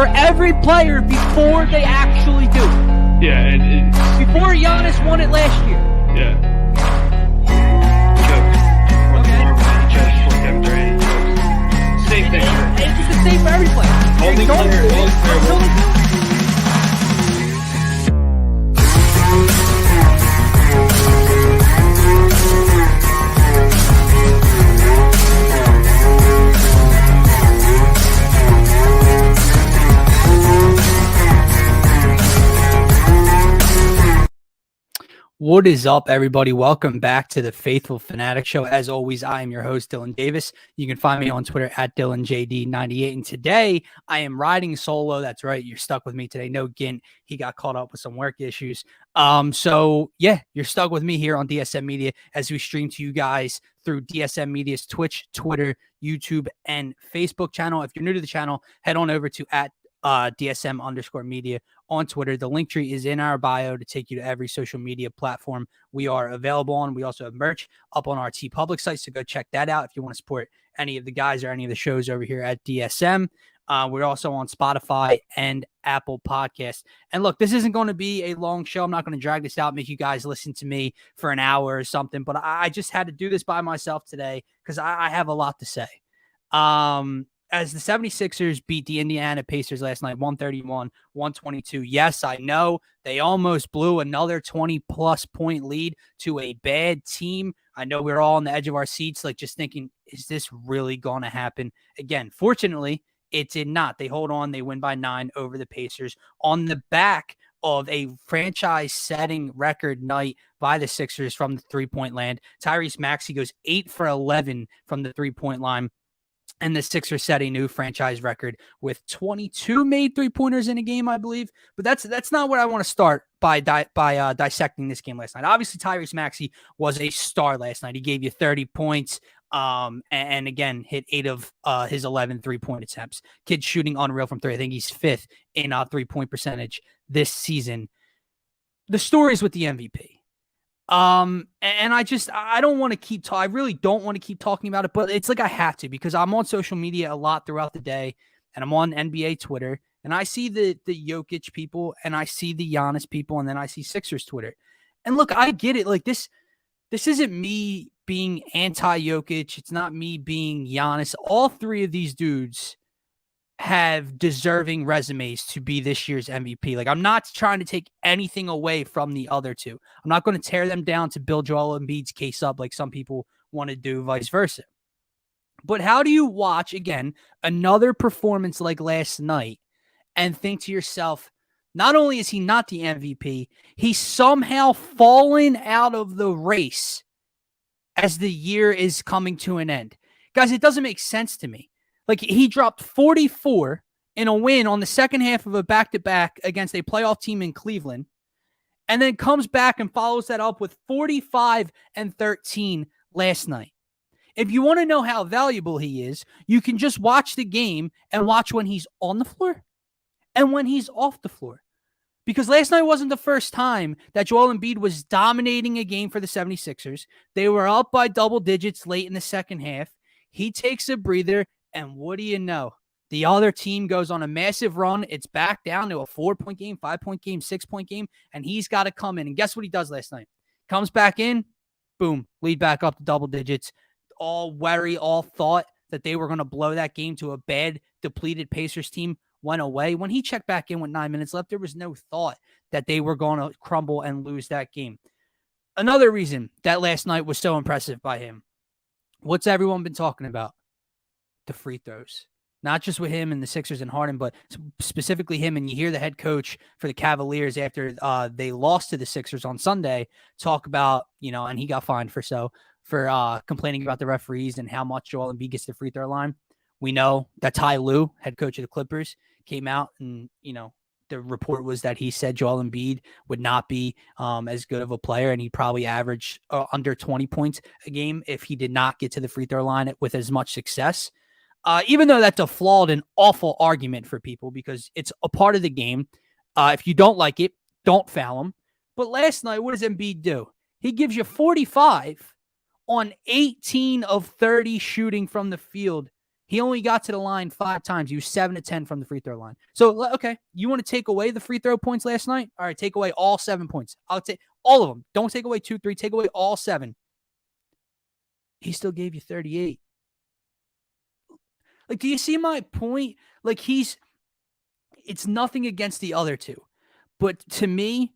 for every player before they actually do it. Yeah, and before Giannis won it last year. Yeah. Same thing. It's the same for every player. Only player. What is up, everybody? Welcome back to the Phaithful Phanatics show. As always, I am your host, Dylan Davis. You can find me on Twitter at DylanJD98. And today, I am riding solo. That's right. You're stuck with me today. No Gint. He got caught up with some work issues. So, yeah, you're stuck with me here on DSM Media as we stream to you guys through DSM Media's Twitch, Twitter, YouTube, and Facebook channel. If you're new to the channel, head on over to at DSM_media on Twitter. The link tree is in our bio to take you to every social media platform we are available on. We also have merch up on our TeePublic site, so go check that out if you want to support any of the guys or any of the shows over here at DSM. We're also on Spotify and Apple Podcasts. And look, this isn't going to be a long show. I'm not going to drag this out, make you guys listen to me for an hour or something, but I just had to do this by myself today because I have a lot to say. As the 76ers beat the Indiana Pacers last night, 131-122. Yes, I know they almost blew another 20-plus point lead to a bad team. I know we're all on the edge of our seats, like just thinking, is this really going to happen again? Fortunately, it did not. They hold on. They win by 9 over the Pacers on the back of a franchise-setting record night by the Sixers from the three-point land. Tyrese Maxey goes 8 for 11 from the three-point line. And the Sixers set a new franchise record with 22 made three-pointers in a game, I believe. But that's not where I want to start by dissecting this game last night. Obviously, Tyrese Maxey was a star last night. He gave you 30 points and again, hit 8 of his 11 three-point attempts. Kid shooting unreal from three. I think he's 5th in three-point percentage this season. The stories with the MVP. And I don't want to keep I really don't want to keep talking about it, but it's like I have to because I'm on social media a lot throughout the day and I'm on NBA Twitter and I see the Jokic people and I see the Giannis people and then I see Sixers Twitter. And look, I get it. Like this isn't me being anti-Jokic. It's not me being Giannis. All three of these dudes have deserving resumes to be this year's MVP. Like, I'm not trying to take anything away from the other two. I'm not going to tear them down to build Joel Embiid's case up like some people want to do, vice versa. But how do you watch, again, another performance like last night and think to yourself, not only is he not the MVP, he's somehow fallen out of the race as the year is coming to an end? Guys, it doesn't make sense to me. Like, he dropped 44 in a win on the second half of a back-to-back against a playoff team in Cleveland, and then comes back and follows that up with 45 and 13 last night. If you want to know how valuable he is, you can just watch the game and watch when he's on the floor and when he's off the floor. Because last night wasn't the first time that Joel Embiid was dominating a game for the 76ers. They were up by double digits late in the second half. He takes a breather. And what do you know? The other team goes on a massive run. It's back down to a 4-point game, 5-point game, 6-point game, and he's got to come in. And guess what he does last night? Comes back in, boom, lead back up to double digits. All worry, all thought that they were going to blow that game to a bad, depleted Pacers team went away. When he checked back in with 9 minutes left, there was no thought that they were going to crumble and lose that game. Another reason that last night was so impressive by him. What's everyone been talking about? The free throws, not just with him and the Sixers and Harden, but specifically him. And you hear the head coach for the Cavaliers after they lost to the Sixers on Sunday talk about, and he got fined for complaining about the referees and how much Joel Embiid gets the free throw line. We know that Ty Lue, head coach of the Clippers, came out and, the report was that he said Joel Embiid would not be as good of a player, and he'd probably average under 20 points a game if he did not get to the free throw line with as much success. Even though that's a flawed and awful argument for people because it's a part of the game. If you don't like it, don't foul him. But last night, what does Embiid do? He gives you 45 on 18 of 30 shooting from the field. He only got to the line 5 times. He was 7 to 10 from the free throw line. So, okay, you want to take away the free throw points last night? All right, take away all 7 points. I'll take all of them. Don't take away 2, 3. Take away all 7. He still gave you 38. Like, do you see my point? Like, it's nothing against the other two. But to me,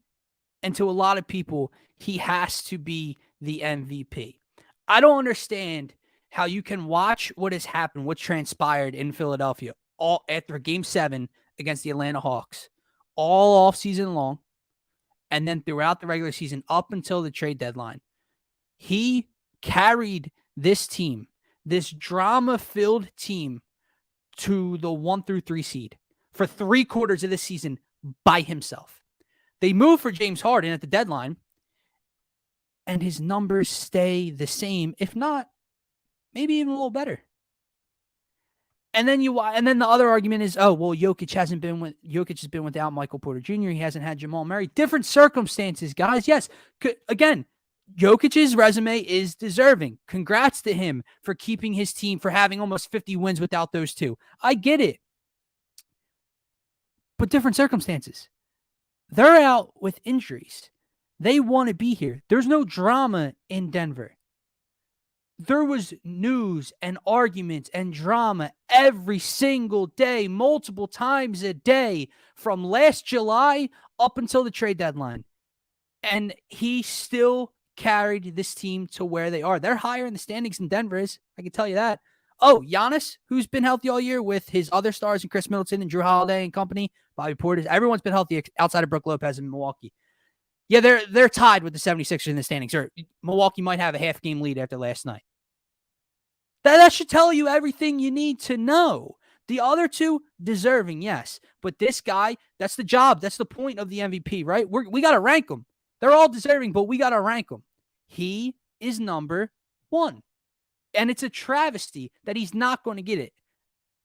and to a lot of people, he has to be the MVP. I don't understand how you can watch what has happened, what transpired in Philadelphia all after Game 7 against the Atlanta Hawks, all off season long, and then throughout the regular season up until the trade deadline. He carried this team, this drama-filled team, to the 1-3 seed for 3/4 of the season by himself. They moved for James Harden at the deadline, and his numbers stay the same, if not, maybe even a little better. And then the other argument is, oh, well, Jokic has been without Michael Porter Jr. He hasn't had Jamal Murray. Different circumstances, guys. Yes. Again, Jokic's resume is deserving. Congrats to him for keeping his team, for having almost 50 wins without those two. I get it. But different circumstances. They're out with injuries. They want to be here. There's no drama in Denver. There was news and arguments and drama every single day, multiple times a day, from last July up until the trade deadline. And he still carried this team to where they are. They're higher in the standings than Denver is. I can tell you that. Oh, Giannis, who's been healthy all year with his other stars and Chris Middleton and Drew Holiday and company, Bobby Portis. Everyone's been healthy outside of Brook Lopez in Milwaukee. Yeah, they're tied with the 76ers in the standings. Or Milwaukee might have a half-game lead after last night. That should tell you everything you need to know. The other two, deserving, yes. But this guy, that's the job. That's the point of the MVP, right? We got to rank them. They're all deserving, but we got to rank them. He is number 1. And it's a travesty that he's not going to get it.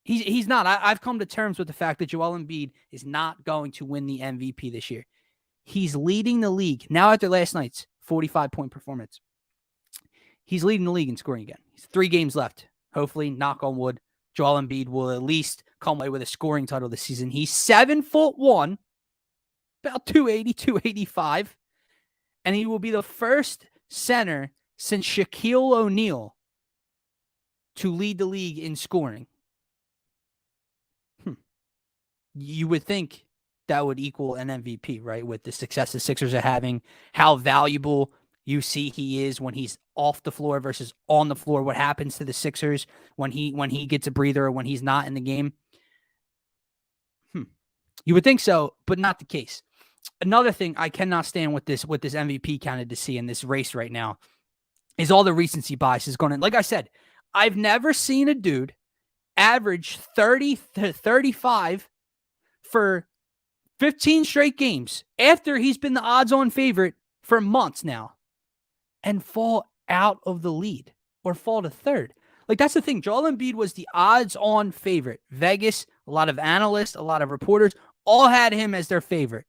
He's not. I've come to terms with the fact that Joel Embiid is not going to win the MVP this year. He's leading the league. Now after last night's 45-point performance, he's leading the league in scoring again. He's 3 games left. Hopefully, knock on wood, Joel Embiid will at least come away with a scoring title this season. He's 7'1", about 280, 285, and he will be the first center since Shaquille O'Neal to lead the league in scoring. You would think that would equal an MVP, right? With the success the Sixers are having, how valuable you see he is when he's off the floor versus on the floor. What happens to the Sixers when he gets a breather or when he's not in the game? You would think so, but not the case. Another thing I cannot stand with this MVP candidacy in this race right now is all the recency biases going in. Like I said, I've never seen a dude average 30 to 35 for 15 straight games after he's been the odds-on favorite for months now and fall out of the lead or fall to third. Like, that's the thing. Joel Embiid was the odds-on favorite. Vegas, a lot of analysts, a lot of reporters all had him as their favorite.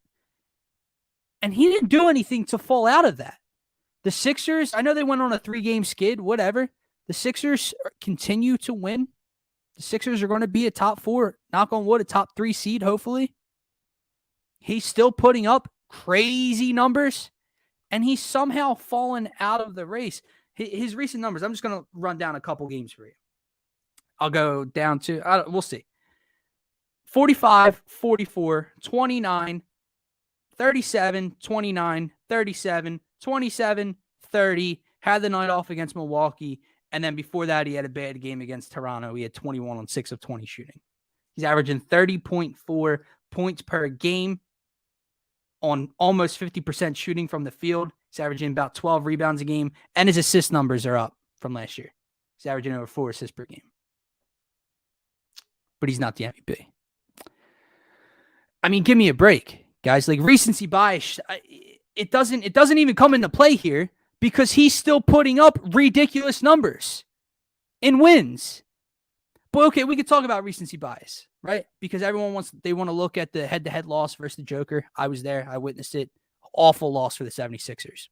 And he didn't do anything to fall out of that. The Sixers, I know they went on a 3-game skid, whatever. The Sixers continue to win. The Sixers are going to be a top 4, knock on wood, a top 3 seed, hopefully. He's still putting up crazy numbers, and he's somehow fallen out of the race. His recent numbers, I'm just going to run down a couple games for you. I'll go down to, we'll see. 45, 44, 29, 37, 29, 37, 27, 30. Had the night off against Milwaukee. And then before that, he had a bad game against Toronto. He had 21 on 6 of 20 shooting. He's averaging 30.4 points per game on almost 50% shooting from the field. He's averaging about 12 rebounds a game. And his assist numbers are up from last year. He's averaging over 4 assists per game. But he's not the MVP. I mean, give me a break, guys. Like, recency bias, it doesn't even come into play here because he's still putting up ridiculous numbers in wins. But okay, we could talk about recency bias, right? Because everyone want to look at the head-to-head loss versus the Joker. I was there. I witnessed it. Awful loss for the 76ers.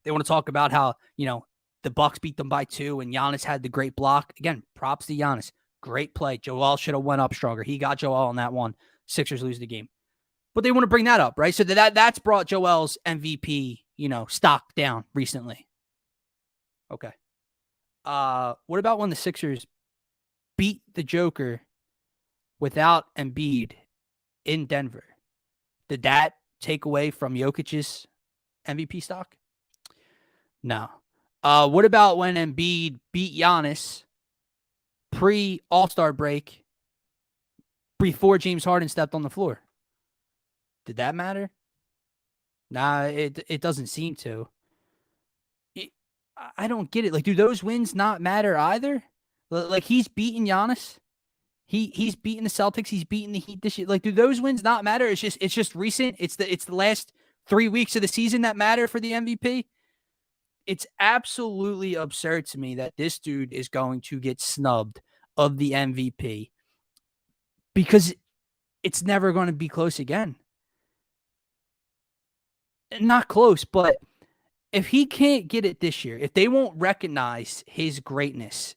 They want to talk about how, the Bucks beat them by 2 and Giannis had the great block. Again, props to Giannis. Great play. Joel should have went up stronger. He got Joel on that one. Sixers lose the game. But they want to bring that up, right? So that's brought Joel's MVP, stock down recently. Okay. What about when the Sixers beat the Joker without Embiid in Denver? Did that take away from Jokic's MVP stock? No. What about when Embiid beat Giannis pre-All-Star break before James Harden stepped on the floor? Did that matter? Nah, it doesn't seem to. I don't get it. Like, do those wins not matter either? Like, he's beating Giannis. He's beating the Celtics. He's beating the Heat this year. Like, do those wins not matter? It's just recent. It's the last 3 weeks of the season that matter for the MVP. It's absolutely absurd to me that this dude is going to get snubbed of the MVP because it's never going to be close again. Not close, but if he can't get it this year, if they won't recognize his greatness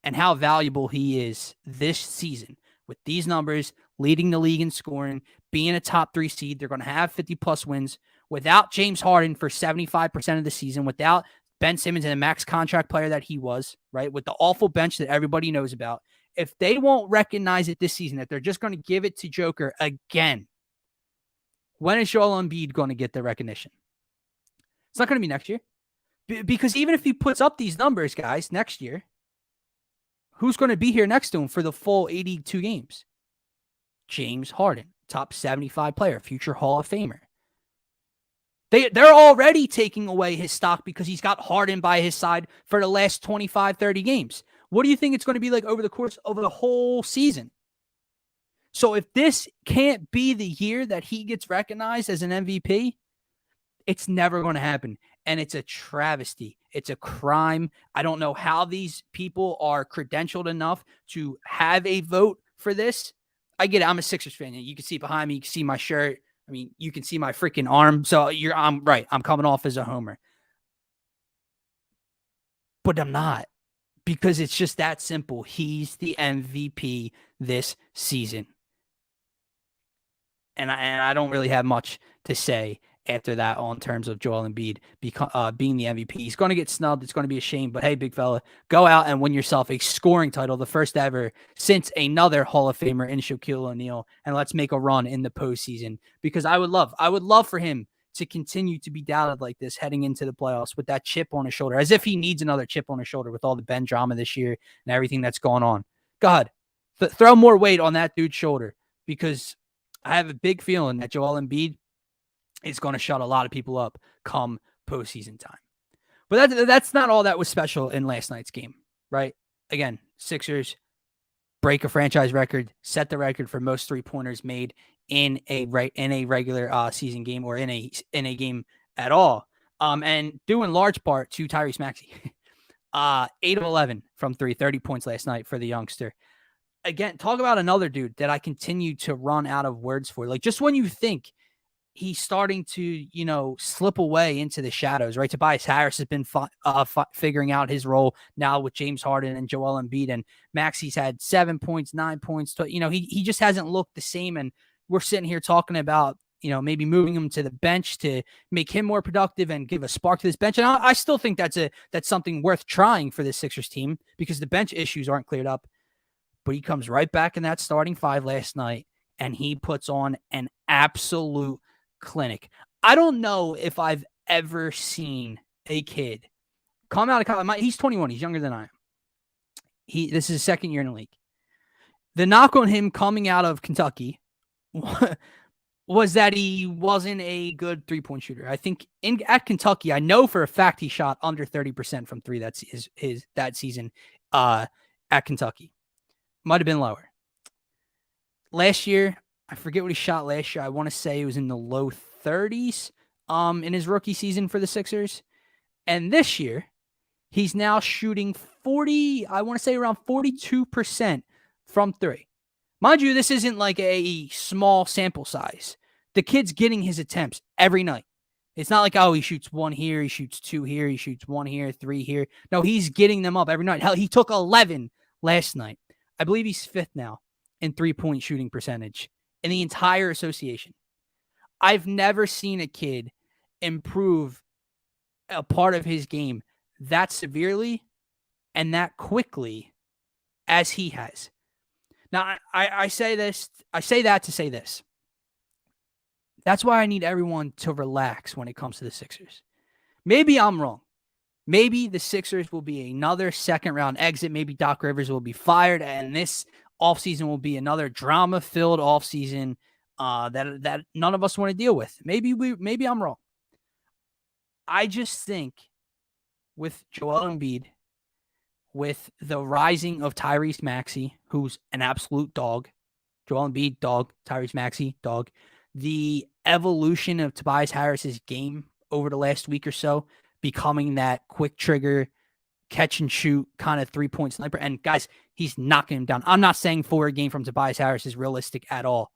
and how valuable he is this season with these numbers, leading the league in scoring, being a top 3 seed, they're going to have 50-plus wins without James Harden for 75% of the season, without Ben Simmons and the max contract player that he was, right, with the awful bench that everybody knows about. If they won't recognize it this season, that they're just going to give it to Joker again, when is Joel Embiid going to get the recognition? It's not going to be next year. Because even if he puts up these numbers, guys, next year, who's going to be here next to him for the full 82 games? James Harden, top 75 player, future Hall of Famer. They're already taking away his stock because he's got Harden by his side for the last 25, 30 games. What do you think it's going to be like over the whole season? So if this can't be the year that he gets recognized as an MVP, it's never going to happen. And it's a travesty. It's a crime. I don't know how these people are credentialed enough to have a vote for this. I get it. I'm a Sixers fan. You can see behind me. You can see my shirt. I mean, you can see my freaking arm. So I'm right. I'm coming off as a homer. But I'm not. Because it's just that simple. He's the MVP this season. And I don't really have much to say after that on terms of Joel Embiid being the MVP. He's going to get snubbed. It's going to be a shame. But hey, big fella, go out and win yourself a scoring title, the first ever since another Hall of Famer in Shaquille O'Neal. And let's make a run in the postseason, because I would love for him to continue to be doubted like this heading into the playoffs with that chip on his shoulder, as if he needs another chip on his shoulder with all the Ben drama this year and everything that's going on. God, throw more weight on that dude's shoulder, because I have a big feeling that Joel Embiid is going to shut a lot of people up come postseason time. But that's not all that was special in last night's game, right? Again, Sixers break a franchise record, set the record for most 3-pointers made in a regular season game, or in a game at all. And due in large part to Tyrese Maxey. 8 of 11 from 3, 30 points last night for the youngster. Again, talk about another dude that I continue to run out of words for. Like, just when you think he's starting to, slip away into the shadows, right? Tobias Harris has been figuring out his role now with James Harden and Joel Embiid, and Maxey's had 7 points, 9 points. He just hasn't looked the same, and we're sitting here talking about, maybe moving him to the bench to make him more productive and give a spark to this bench. And I still think that's something worth trying for this Sixers team, because the bench issues aren't cleared up. But he comes right back in that starting 5 last night, and he puts on an absolute clinic. I don't know if I've ever seen a kid come out of college. He's 21. He's younger than I am. This is his second year in the league. The knock on him coming out of Kentucky was that he wasn't a good 3-point shooter. I think at Kentucky, I know for a fact he shot under 30% from 3. That's that season at Kentucky. Might have been lower. Last year, I forget what he shot last year. I want to say it was in the low 30s in his rookie season for the Sixers. And this year, he's now shooting around 42% from 3. Mind you, this isn't like a small sample size. The kid's getting his attempts every night. It's not like, he shoots 1 here, he shoots 2 here, he shoots 1 here, 3 here. No, he's getting them up every night. Hell, he took 11 last night. I believe he's 5th now in 3-point shooting percentage in the entire association. I've never seen a kid improve a part of his game that severely and that quickly as he has. Now, I say that to say this. That's why I need everyone to relax when it comes to the Sixers. Maybe I'm wrong. Maybe the Sixers will be another second-round exit. Maybe Doc Rivers will be fired, and this offseason will be another drama-filled offseason that none of us want to deal with. Maybe I'm wrong. I just think with Joel Embiid, with the rising of Tyrese Maxey, who's an absolute dog, Joel Embiid, dog, Tyrese Maxey, dog, the evolution of Tobias Harris's game over the last week or so, becoming that quick trigger, catch and shoot kind of 3-point sniper. And guys, he's knocking him down. I'm not saying 4 a game from Tobias Harris is realistic at all,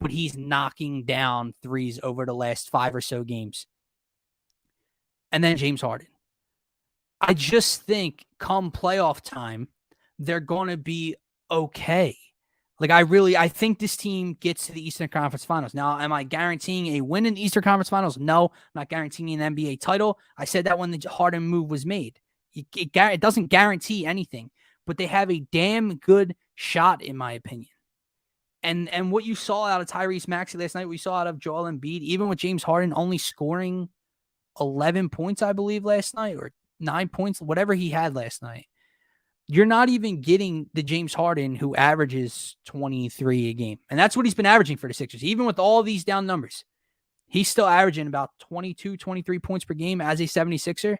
but he's knocking down threes over the last 5 or so games. And then James Harden. I just think come playoff time, they're going to be okay. Like, I think this team gets to the Eastern Conference Finals. Now, am I guaranteeing a win in the Eastern Conference Finals? No, I'm not guaranteeing an NBA title. I said that when the Harden move was made. It doesn't guarantee anything, but they have a damn good shot, in my opinion. And what you saw out of Tyrese Maxey last night, we saw out of Joel Embiid, even with James Harden only scoring 11 points, I believe, last night, or 9 points, whatever he had last night. You're not even getting the James Harden who averages 23 a game. And that's what he's been averaging for the Sixers. Even with all these down numbers, he's still averaging about 22, 23 points per game as a 76er.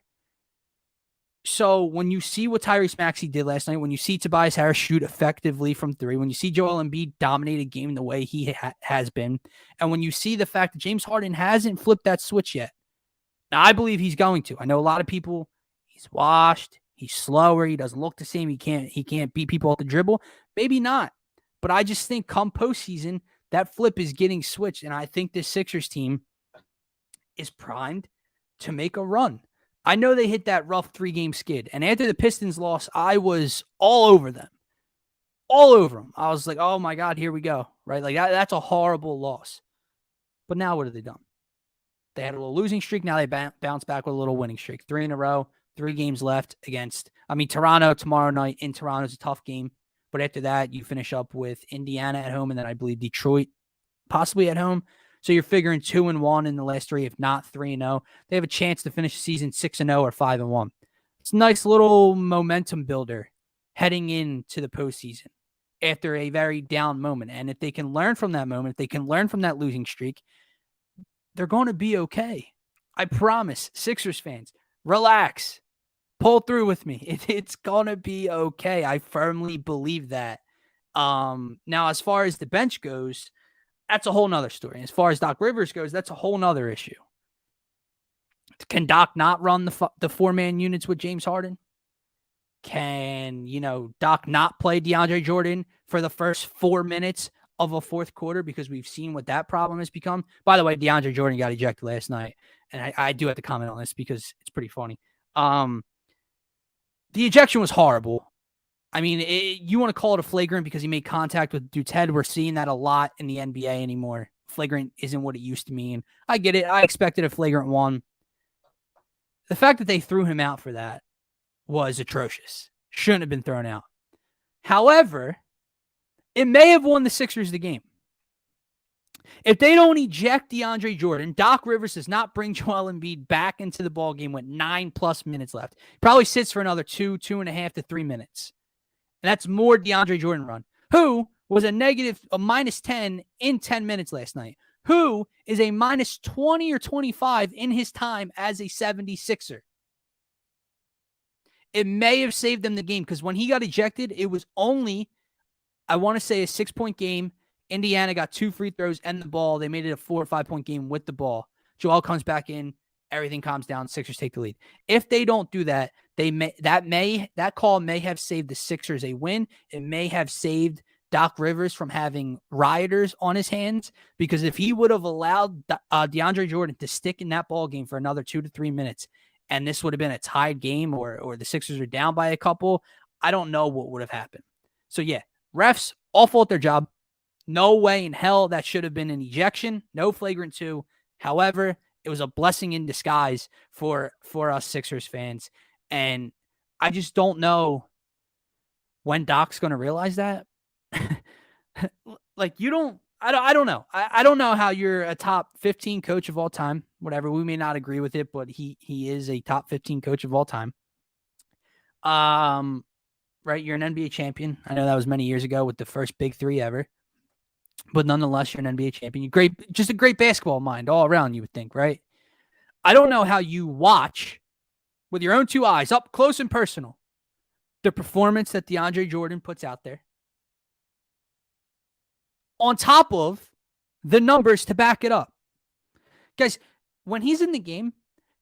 So when you see what Tyrese Maxey did last night, when you see Tobias Harris shoot effectively from 3, when you see Joel Embiid dominate a game the way he has been, and when you see the fact that James Harden hasn't flipped that switch yet, now I believe he's going to. I know a lot of people, he's washed, he's slower, he doesn't look the same, he can't beat people at the dribble. Maybe not. But I just think come postseason, that flip is getting switched, and I think this Sixers team is primed to make a run. I know they hit that rough 3-game skid, and after the Pistons loss, I was all over them. All over them. I was like, oh my God, here we go. Right? Like that's a horrible loss. But now what have they done? They had a little losing streak. Now they bounce back with a little winning streak. 3 in a row, 3 games left against, Toronto tomorrow night in Toronto is a tough game. But after that, you finish up with Indiana at home, and then I believe Detroit possibly at home. So you're figuring 2-1 in the last 3, if not 3-0. They have a chance to finish the season 6-0 or 5-1. It's a nice little momentum builder heading into the postseason after a very down moment. And if they can learn from that moment, if they can learn from that losing streak, they're going to be okay. I promise. Sixers fans, relax. Pull through with me. It's going to be okay. I firmly believe that. Now, as far as the bench goes, that's a whole nother story. As far as Doc Rivers goes, that's a whole nother issue. Can Doc not run the 4-man units with James Harden? Can, Doc not play DeAndre Jordan for the first 4 minutes of a fourth quarter, because we've seen what that problem has become? By the way, DeAndre Jordan got ejected last night, and I do have to comment on this because it's pretty funny. The ejection was horrible. You want to call it a flagrant because he made contact with dude's head. We're seeing that a lot in the NBA anymore. Flagrant isn't what it used to mean. I get it. I expected a flagrant one. The fact that they threw him out for that was atrocious. Shouldn't have been thrown out. However, it may have won the Sixers the game. If they don't eject DeAndre Jordan, Doc Rivers does not bring Joel Embiid back into the ballgame with 9+ minutes left. Probably sits for another 2.5 to 3 minutes. And that's more DeAndre Jordan run, who was a -10 in 10 minutes last night, who is a -20 or 25 in his time as a 76er. It may have saved them the game, because when he got ejected, it was only, I want to say, a 6-point game. Indiana got 2 free throws and the ball. They made it a 4 or 5-point game with the ball. Joel comes back in. Everything calms down. Sixers take the lead. If they don't do that, that call may have saved the Sixers a win. It may have saved Doc Rivers from having rioters on his hands, because if he would have allowed DeAndre Jordan to stick in that ball game for another 2 to 3 minutes, and this would have been a tied game, or the Sixers are down by a couple, I don't know what would have happened. So yeah, Refs, awful at their job. No way in hell that should have been an ejection. No flagrant 2. However, it was a blessing in disguise for us Sixers fans. And I just don't know when Doc's going to realize that. Like, I don't know. I don't know how you're a top 15 coach of all time. Whatever. We may not agree with it, but he is a top 15 coach of all time. Right. You're an NBA champion. I know that was many years ago with the first big 3 ever. But nonetheless, you're an NBA champion. You're just a great basketball mind all around, you would think, right? I don't know how you watch with your own 2 eyes, up close and personal, the performance that DeAndre Jordan puts out there, on top of the numbers to back it up. Guys, when he's in the game,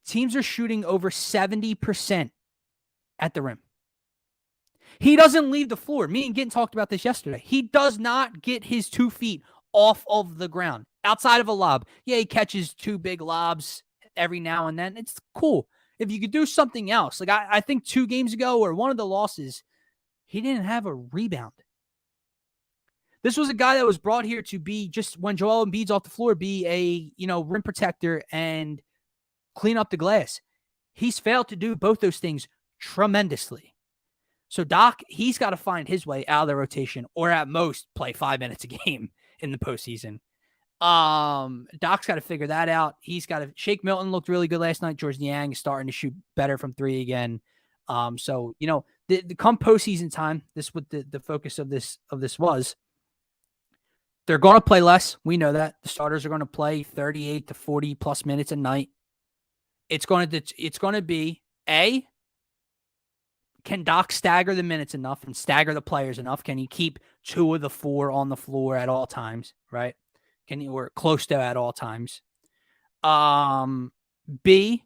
teams are shooting over 70% at the rim. He doesn't leave the floor. Me and Gittin talked about this yesterday. He does not get his 2 feet off of the ground outside of a lob. Yeah, he catches 2 big lobs every now and then. It's cool. If you could do something else, like I think 2 games ago or one of the losses, he didn't have a rebound. This was a guy that was brought here to be, just when Joel Embiid's off the floor, be a, rim protector and clean up the glass. He's failed to do both those things tremendously. So Doc, he's got to find his way out of the rotation, or at most play 5 minutes a game in the postseason. Doc's got to figure that out. He's got to. Shake Milton looked really good last night. George Niang is starting to shoot better from 3 again. So the come postseason time, this what the focus of this was. They're going to play less. We know that the starters are going to play 38 to 40 plus minutes a night. It's going to be can Doc stagger the minutes enough and stagger the players enough? Can he keep 2 of the 4 on the floor at all times? Right? Can he work close to at all times? B,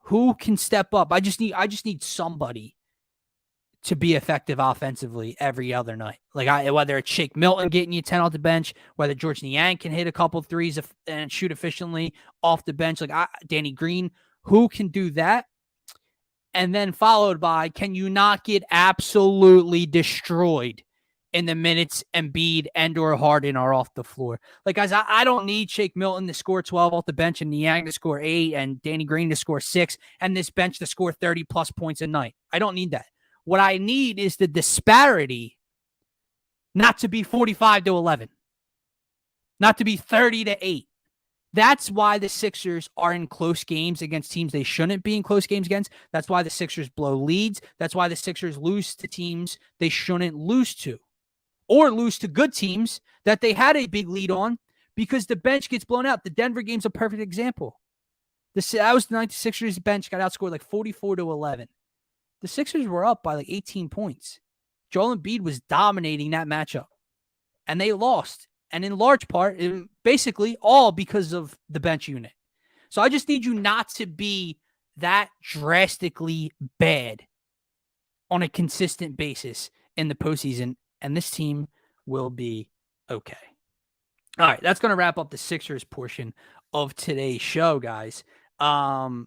who can step up? I just need somebody to be effective offensively every other night. Like whether it's Shake Milton getting you 10 off the bench, whether George Niang can hit a couple of threes and shoot efficiently off the bench, like Danny Green, who can do that? And then followed by, can you not get absolutely destroyed in the minutes Embiid and or Harden are off the floor? Like, guys, I don't need Shake Milton to score 12 off the bench and Niang to score 8 and Danny Green to score 6 and this bench to score 30 plus points a night. I don't need that. What I need is the disparity not to be 45 to 11, not to be 30 to 8. That's why the Sixers are in close games against teams they shouldn't be in close games against. That's why the Sixers blow leads. That's why the Sixers lose to teams they shouldn't lose to, or lose to good teams that they had a big lead on because the bench gets blown out. The Denver game's a perfect example. That was the night the Sixers bench got outscored like 44 to 11. The Sixers were up by like 18 points. Joel Embiid was dominating that matchup, and they lost. And in large part, basically all because of the bench unit. So I just need you not to be that drastically bad on a consistent basis in the postseason, and this team will be okay. All right, that's going to wrap up the Sixers portion of today's show, guys. So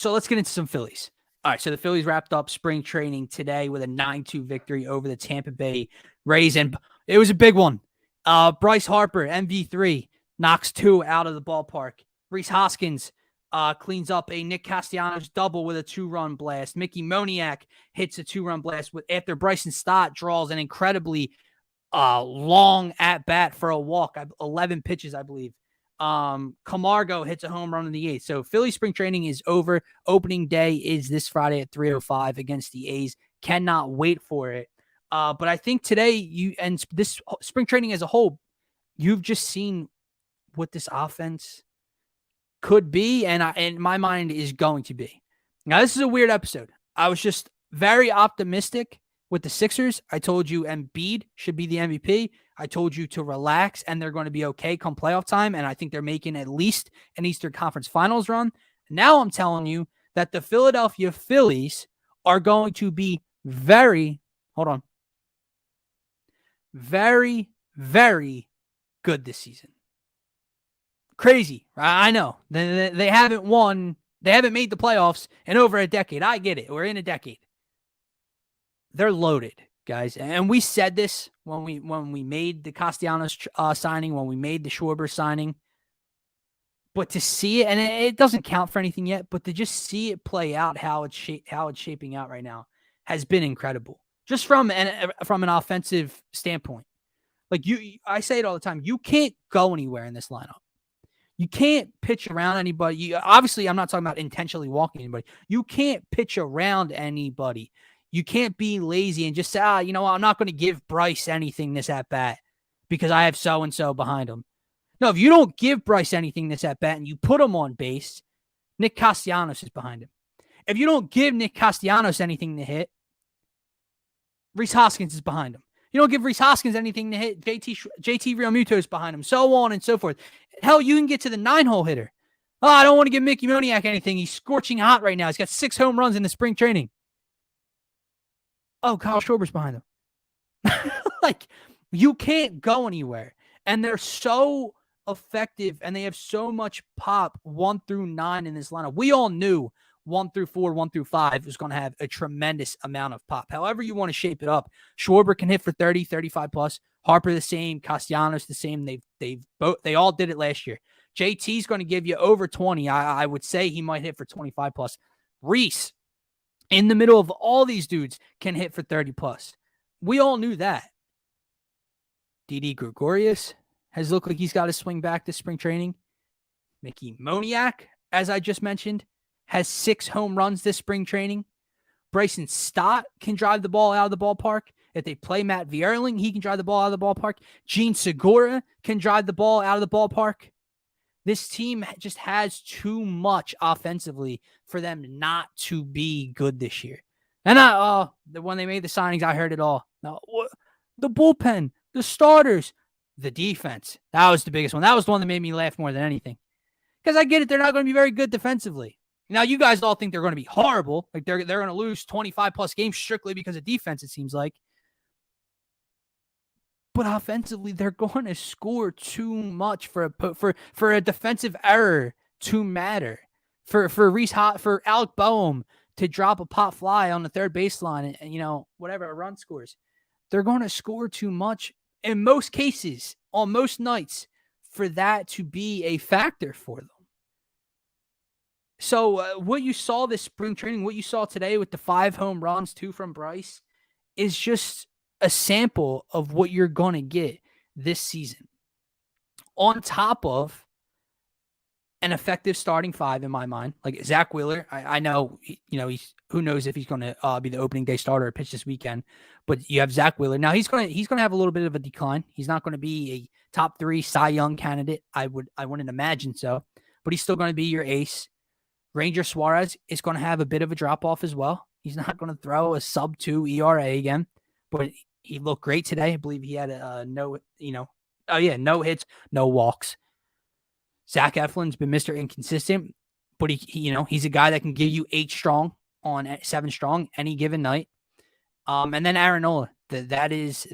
let's get into some Phillies. All right, so the Phillies wrapped up spring training today with a 9-2 victory over the Tampa Bay Rays, and it was a big one. Bryce Harper, MV3, knocks 2 out of the ballpark. Rhys Hoskins cleans up a Nick Castellanos double with a 2-run blast. Mickey Moniak hits a 2-run blast after Bryson Stott draws an incredibly long at-bat for a walk, 11 pitches, I believe. Camargo hits a home run in the 8th. So Philly spring training is over. Opening day is this Friday at 3:05 against the A's. Cannot wait for it. But I think today and this spring training as a whole, you've just seen what this offense could be, and in my mind is going to be. Now, this is a weird episode. I was just very optimistic with the Sixers. I told you Embiid should be the MVP. I told you to relax, and they're going to be okay come playoff time, and I think they're making at least an Eastern Conference Finals run. Now I'm telling you that the Philadelphia Phillies are going to be very, very, very good this season. Crazy. I know. They haven't won. They haven't made the playoffs in over a decade. I get it. We're in a decade. They're loaded. guys. And we said this when we made the Castellanos signing, when we made the Schwarber signing. But to see it, and it doesn't count for anything yet, but to just see it play out, how it's shaping out right now, has been incredible. Just from an offensive standpoint, like I say it all the time. You can't go anywhere in this lineup. You can't pitch around anybody. Obviously, I'm not talking about intentionally walking anybody. You can't pitch around anybody. You can't be lazy and just say, I'm not going to give Bryce anything this at bat because I have so and so behind him. No, if you don't give Bryce anything this at bat and you put him on base, Nick Castellanos is behind him. If you don't give Nick Castellanos anything to hit, Rhys Hoskins is behind him. You don't give Rhys Hoskins anything to hit, JT Realmuto is behind him, so on and so forth. Hell, you can get to the 9-hole hitter. Oh, I don't want to give Mickey Moniak anything. He's scorching hot right now. He's got 6 home runs in the spring training. Oh, Kyle Schwarber's behind him. Like, you can't go anywhere. And they're so effective, and they have so much pop 1 through 9 in this lineup. We all knew 1 through 4, 1 through 5 is going to have a tremendous amount of pop. However you want to shape it up. Schwarber can hit for 30, 35 plus. Harper the same. Castellanos the same. They all did it last year. JT's going to give you over 20. I would say he might hit for 25 plus. Rhys, in the middle of all these dudes, can hit for 30 plus. We all knew that. Didi Gregorius has looked like he's got to swing back this spring training. Mickey Moniak, as I just mentioned, has 6 home runs this spring training. Bryson Stott can drive the ball out of the ballpark. If they play Matt Vierling, he can drive the ball out of the ballpark. Gene Segura can drive the ball out of the ballpark. This team just has too much offensively for them not to be good this year. And when they made the signings, I heard it all. Now, the bullpen, the starters, the defense. That was the biggest one. That was the one that made me laugh more than anything. Because I get it, they're not going to be very good defensively. Now, you guys all think they're going to be horrible. Like they're going to lose 25 plus games strictly because of defense, it seems like. But offensively, they're going to score too much for a defensive error to matter. For Alec Boehm to drop a pop fly on the third baseline and whatever, a run scores. They're going to score too much in most cases, on most nights, for that to be a factor for them. So what you saw this spring training, what you saw today with the 5 home runs, 2 from Bryce, is just a sample of what you're going to get this season. On top of an effective starting 5 in my mind, like Zach Wheeler. I know, he's who knows if he's going to be the opening day starter or pitch this weekend, but you have Zach Wheeler. Now he's going to have a little bit of a decline. He's not going to be a top 3 Cy Young candidate. I wouldn't imagine so, but he's still going to be your ace. Ranger Suarez is going to have a bit of a drop off as well. He's not going to throw a sub 2 ERA again, but he looked great today. I believe he had no hits, no walks. Zach Eflin's been Mr. Inconsistent, but he's a guy that can give you 8 strong on 7 strong any given night. And then Aaron Nola, that is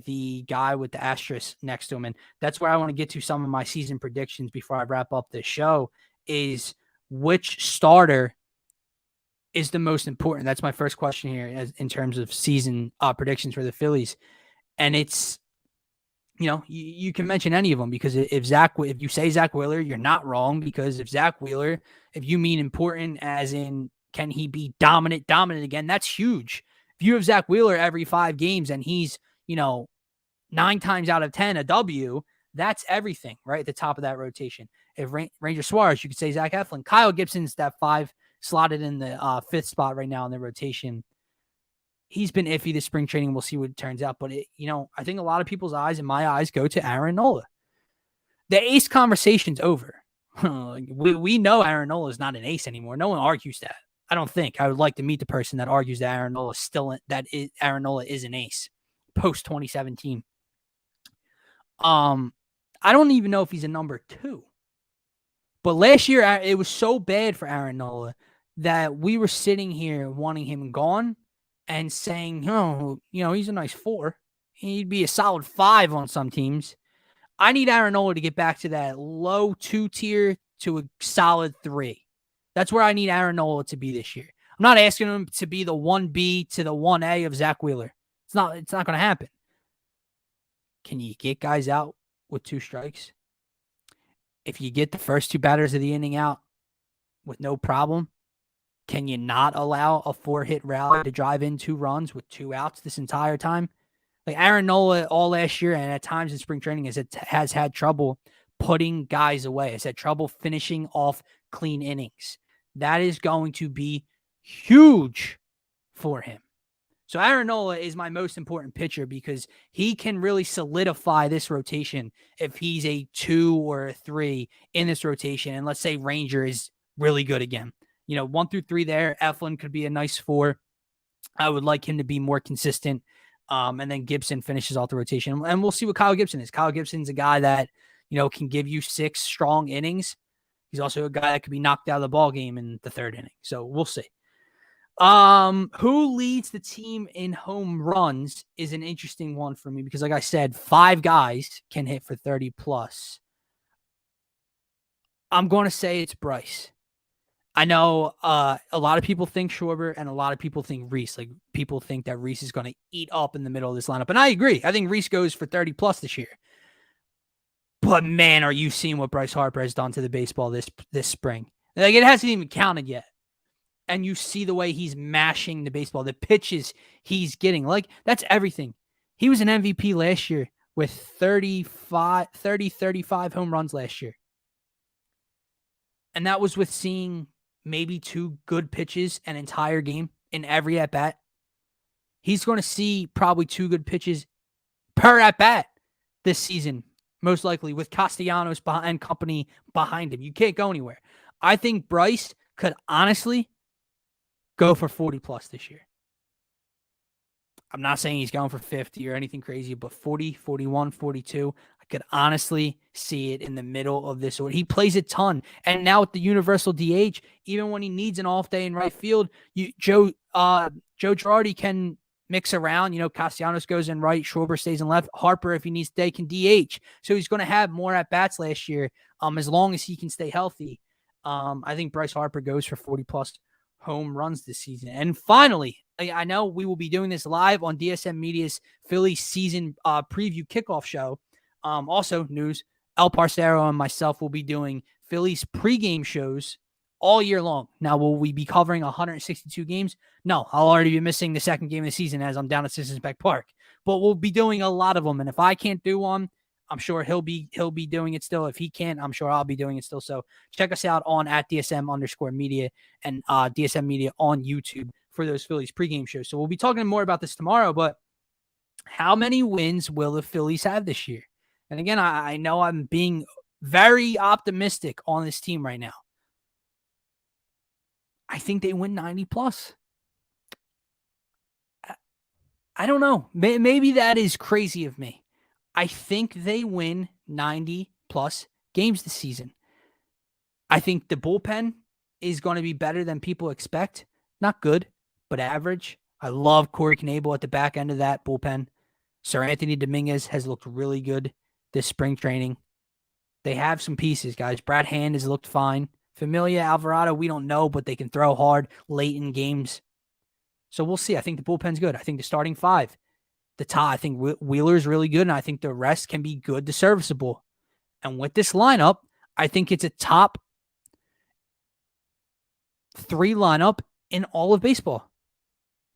the guy with the asterisk next to him. And that's where I want to get to some of my season predictions before I wrap up the show, is which starter is the most important? That's my first question here in terms of season predictions for the Phillies. And it's, you can mention any of them, because if you say Zach Wheeler, you're not wrong, because if you mean important as in, can he be dominant again? That's huge. If you have Zach Wheeler every 5 games and he's, 9 times out of 10 a W, that's everything right at the top of that rotation. If Ranger Suarez, you could say Zach Eflin. Kyle Gibson's that 5, slotted in the 5th spot right now in the rotation. He's been iffy this spring training. We'll see what it turns out. But, I think a lot of people's eyes and my eyes go to Aaron Nola. The ace conversation's over. we know Aaron Nola is not an ace anymore. No one argues that. I don't think. I would like to meet the person that argues that Aaron Nola Aaron Nola is an ace post 2017. I don't even know if he's a number 2. But last year, it was so bad for Aaron Nola that we were sitting here wanting him gone and saying, he's a nice 4. He'd be a solid 5 on some teams. I need Aaron Nola to get back to that low 2 tier to a solid 3. That's where I need Aaron Nola to be this year. I'm not asking him to be the 1B to the 1A of Zach Wheeler. It's not going to happen. Can you get guys out with 2 strikes? If you get the first 2 batters of the inning out with no problem, can you not allow a 4-hit rally to drive in 2 runs with 2 outs this entire time? Like Aaron Nola all last year and at times in spring training has had trouble putting guys away. Has had trouble finishing off clean innings. That is going to be huge for him. So Aaron Nola is my most important pitcher because he can really solidify this rotation if he's a 2 or a 3 in this rotation. And let's say Ranger is really good again. 1 through 3 there. Eflin could be a nice 4. I would like him to be more consistent. And then Gibson finishes off the rotation. And we'll see what Kyle Gibson is. Kyle Gibson's a guy that, can give you 6 strong innings. He's also a guy that could be knocked out of the ball game in the 3rd inning. So we'll see. Who leads the team in home runs is an interesting one for me because, like I said, 5 guys can hit for 30 plus. I'm going to say it's Bryce. I know a lot of people think Schwarber and a lot of people think Reese. Like, people think that Reese is going to eat up in the middle of this lineup. And I agree. I think Reese goes for 30 plus this year. But, man, are you seeing what Bryce Harper has done to the baseball this spring? Like, it hasn't even counted yet. And you see the way he's mashing the baseball, the pitches he's getting. Like, that's everything. He was an MVP last year with 35 home runs last year. And that was with seeing maybe 2 good pitches an entire game in every at-bat. He's going to see probably 2 good pitches per at-bat this season, most likely, with Castellanos and company behind him. You can't go anywhere. I think Bryce could honestly go for 40 plus this year. I'm not saying he's going for 50 or anything crazy, but 40, 41, 42. I could honestly see it in the middle of this order. He plays a ton. And now with the universal DH, even when he needs an off day in right field, Joe Girardi can mix around. Castellanos goes in right, Schwarber stays in left. Harper, if he needs to, can DH. So he's going to have more at-bats last year as long as he can stay healthy. I think Bryce Harper goes for 40 plus home runs this season. And finally, I know we will be doing this live on DSM Media's Phillies season preview kickoff show. Also, news, El Parcero and myself will be doing Phillies pregame shows all year long. Now, will we be covering 162 games? No, I'll already be missing the second game of the season as I'm down at Citizens Bank Park. But we'll be doing a lot of them. And if I can't do one, I'm sure he'll be doing it still. If he can't, I'm sure I'll be doing it still. So check us out on @DSM_media and DSM Media on YouTube for those Phillies pregame shows. So we'll be talking more about this tomorrow, but how many wins will the Phillies have this year? And again, I know I'm being very optimistic on this team right now. I think they win 90 plus. I don't know. Maybe that is crazy of me. I think they win 90 plus games this season. I think the bullpen is going to be better than people expect. Not good, but average. I love Corey Knebel at the back end of that bullpen. Sir Anthony Dominguez has looked really good this spring training. They have some pieces, guys. Brad Hand has looked fine. Familia, Alvarado, we don't know, but they can throw hard late in games. So we'll see. I think the bullpen's good. I think the starting 5. The top, I think Wheeler's really good, and I think the rest can be good to serviceable. And with this lineup, I think it's a top 3 lineup in all of baseball.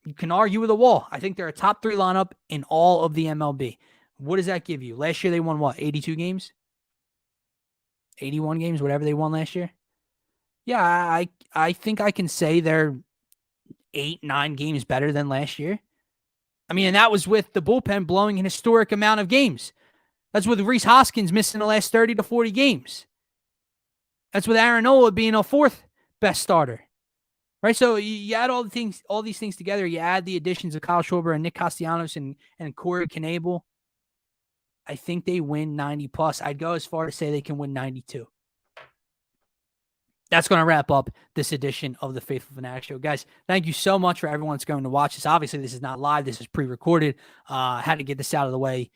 You can argue with a wall. I think they're a top 3 lineup in all of the MLB. What does that give you? Last year they won what? 82 games? 81 games, whatever they won last year? Yeah, I think I can say they're 8-9 games better than last year. I mean, and that was with the bullpen blowing an historic amount of games. That's with Rhys Hoskins missing the last 30 to 40 games. That's with Aaron Nola being a 4th best starter. Right? So you add all these things together. You add the additions of Kyle Schwarber and Nick Castellanos and Corey Knebel. I think they win 90 plus. I'd go as far to say they can win 92. That's going to wrap up this edition of the Phaithful Phanatics Show. Guys, thank you so much for everyone that's going to watch this. Obviously, this is not live. This is pre-recorded. Had to get this out of the way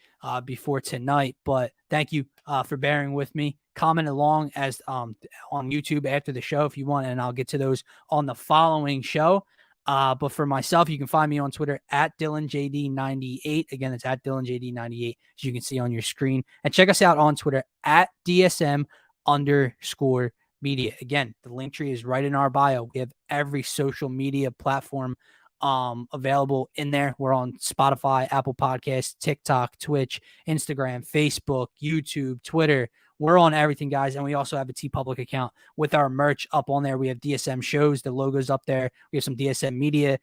before tonight. But thank you for bearing with me. Comment along as on YouTube after the show if you want, and I'll get to those on the following show. But for myself, you can find me on Twitter at DylanJD98. Again, it's at DylanJD98, as you can see on your screen. And check us out on Twitter at DSM_media. Again, the link tree is right in our bio. We have every social media platform available in there. We're on Spotify, Apple Podcasts, TikTok, Twitch, Instagram, Facebook, YouTube, Twitter. We're on everything, guys. And we also have a TeePublic account with our merch up on there. We have DSM shows, the logo's up there. We have some DSM media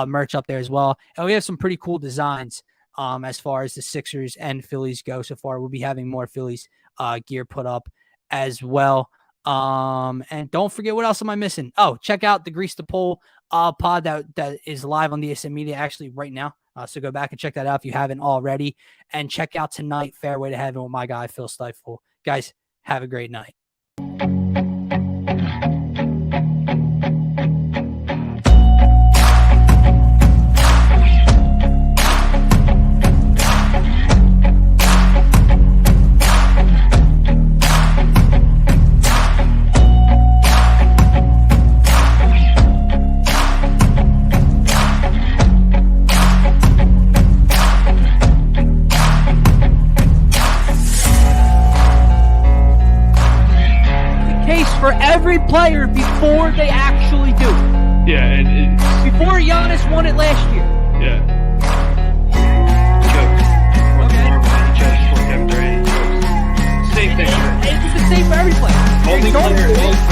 merch up there as well. And we have some pretty cool designs as far as the Sixers and Phillies go so far. We'll be having more Phillies gear put up as well. And don't forget, what else am I missing? Oh, check out the Grease the Pole pod that is live on DSM Media actually right now. So go back and check that out if you haven't already. And check out tonight, Fairway to Heaven with my guy, Phil Phaithful. Guys, have a great night. For every player before they actually do it. Yeah, and before Giannis won it last year. Yeah. Same thing. It's the same for every player. Only player.